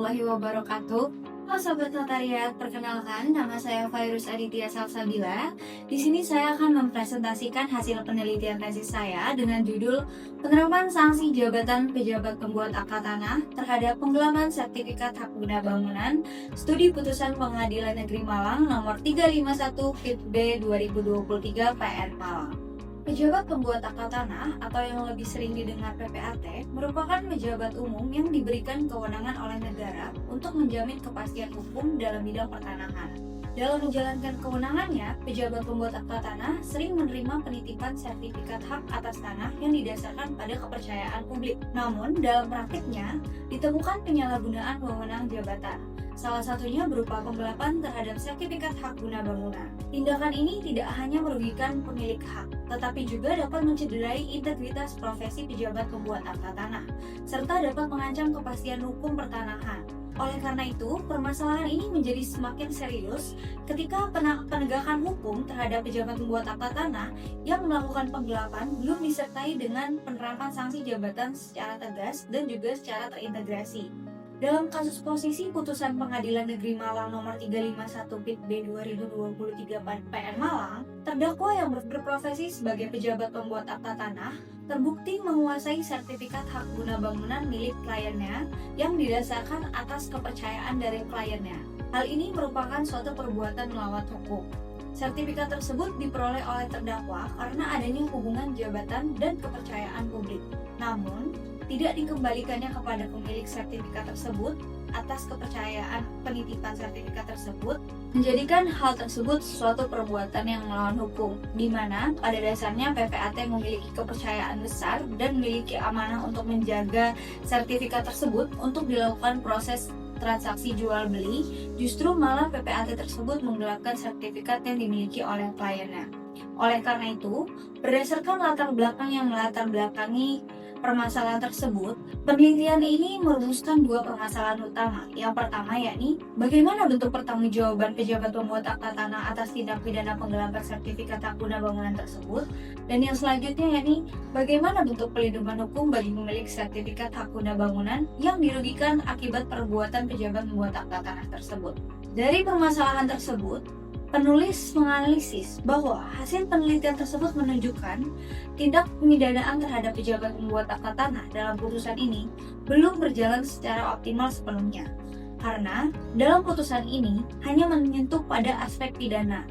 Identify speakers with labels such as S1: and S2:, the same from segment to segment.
S1: warahmatullahi wabarakatuh. Halo Sobat Notariat, perkenalkan nama saya Fairuz Aditya Salsabila. Di sini saya akan mempresentasikan hasil penelitian tesis saya dengan judul Penerapan Sanksi Jabatan Pejabat Pembuat Akta Tanah terhadap Penggelapan Sertifikat Hak Guna Bangunan Studi Putusan Pengadilan Negeri Malang Nomor 351 Fit B 2023 PN Malang. Pejabat pembuat akta tanah atau yang lebih sering didengar PPAT merupakan pejabat umum yang diberikan kewenangan oleh negara untuk menjamin kepastian hukum dalam bidang pertanahan. Dalam menjalankan kewenangannya, pejabat pembuat akta tanah sering menerima penitipan sertifikat hak atas tanah yang didasarkan pada kepercayaan publik. Namun, dalam praktiknya, ditemukan penyalahgunaan wewenang jabatan. Salah satunya berupa penggelapan terhadap sertifikat hak guna bangunan. Tindakan ini tidak hanya merugikan pemilik hak, tetapi juga dapat mencederai integritas profesi pejabat pembuat akta tanah, serta dapat mengancam kepastian hukum pertanahan. Oleh karena itu, permasalahan ini menjadi semakin serius ketika penegakan hukum terhadap pejabat pembuat akta tanah yang melakukan penggelapan belum disertai dengan penerapan sanksi jabatan secara tegas dan juga secara terintegrasi. Dalam kasus posisi putusan Pengadilan Negeri Malang Nomor 351 Fit B 2023 PN Malang, terdakwa yang berprofesi sebagai pejabat pembuat akta tanah terbukti menguasai sertifikat hak guna bangunan milik kliennya yang didasarkan atas kepercayaan dari kliennya. Hal ini merupakan suatu perbuatan melawan hukum. Sertifikat tersebut diperoleh oleh terdakwa karena adanya hubungan jabatan dan kepercayaan publik. Namun, tidak dikembalikannya kepada pemilik sertifikat tersebut atas kepercayaan penitipan sertifikat tersebut menjadikan hal tersebut suatu perbuatan yang melawan hukum, di mana pada dasarnya PPAT memiliki kepercayaan besar dan memiliki amanah untuk menjaga sertifikat tersebut untuk dilakukan proses transaksi jual beli. Justru malah PPAT tersebut menggelapkan sertifikat yang dimiliki oleh kliennya. Oleh karena itu, berdasarkan latar belakang yang melatar belakangi permasalahan tersebut, penelitian ini merumuskan dua permasalahan utama. Yang pertama yakni bagaimana bentuk pertanggungjawaban pejabat pembuat akta tanah atas tindak pidana penggelapan sertifikat hak guna bangunan tersebut, dan yang selanjutnya yakni bagaimana bentuk pelindungan hukum bagi pemilik sertifikat hak guna bangunan yang dirugikan akibat perbuatan pejabat pembuat akta tanah tersebut. Dari permasalahan tersebut, penulis menganalisis bahwa hasil penelitian tersebut menunjukkan tindak pemidanaan terhadap pejabat pembuat akta tanah dalam putusan ini belum berjalan secara optimal sepenuhnya. Karena dalam putusan ini hanya menyentuh pada aspek pidana,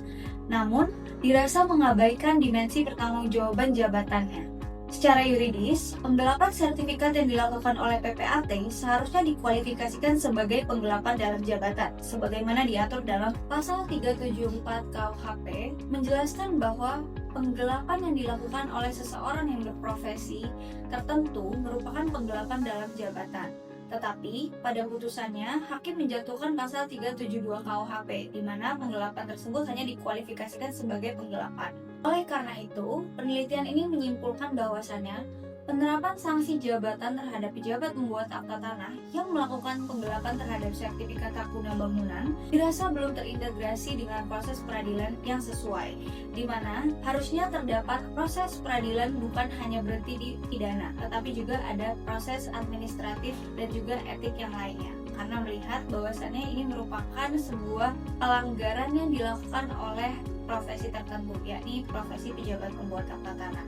S1: namun dirasa mengabaikan dimensi pertanggungjawaban jabatannya. Secara yuridis, penggelapan sertifikat yang dilakukan oleh PPAT seharusnya dikualifikasikan sebagai penggelapan dalam jabatan, sebagaimana diatur dalam pasal 374 KUHP, menjelaskan bahwa penggelapan yang dilakukan oleh seseorang yang berprofesi tertentu merupakan penggelapan dalam jabatan. Tetapi, pada putusannya, hakim menjatuhkan pasal 372 KUHP, di mana penggelapan tersebut hanya dikualifikasikan sebagai penggelapan. Oleh karena itu, penelitian ini menyimpulkan bahwasannya penerapan sanksi jabatan terhadap pejabat pembuat akta tanah yang melakukan penggelapan terhadap sertifikat hak guna bangunan dirasa belum terintegrasi dengan proses peradilan yang sesuai, di mana harusnya terdapat proses peradilan bukan hanya berhenti di pidana, tetapi juga ada proses administratif dan juga etik yang lainnya. Karena melihat bahwasannya ini merupakan sebuah pelanggaran yang dilakukan oleh profesi tertentu, yakni profesi pejabat pembuat akta tanah.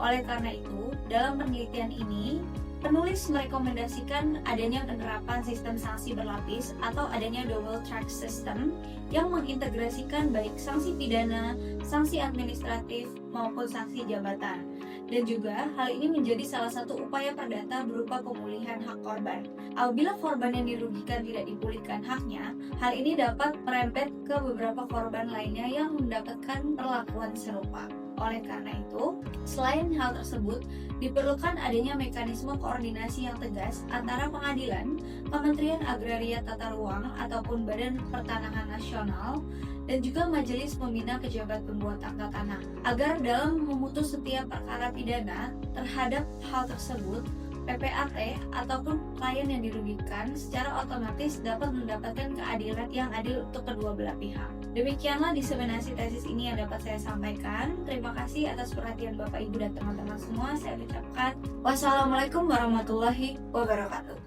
S1: Oleh karena itu, dalam penelitian ini, penulis merekomendasikan adanya penerapan sistem sanksi berlapis atau adanya double track system yang mengintegrasikan baik sanksi pidana, sanksi administratif, maupun sanksi jabatan. Dan juga hal ini menjadi salah satu upaya perdata berupa pemulihan hak korban. Apabila korban yang dirugikan tidak dipulihkan haknya, hal ini dapat merembet ke beberapa korban lainnya yang mendapatkan perlakuan serupa. Oleh karena itu, selain hal tersebut, diperlukan adanya mekanisme koordinasi yang tegas antara pengadilan, Kementerian Agraria Tata Ruang ataupun Badan Pertanahan Nasional, dan juga Majelis Pembina Pejabat Pembuat Akta Tanah, agar dalam memutus setiap perkara pidana terhadap hal tersebut, PPAT ataupun klien yang dirugikan secara otomatis dapat mendapatkan keadilan yang adil untuk kedua belah pihak. Demikianlah diseminasi tesis ini yang dapat saya sampaikan. Terima kasih atas perhatian Bapak Ibu dan teman-teman semua. Saya ucapkan wassalamualaikum warahmatullahi wabarakatuh.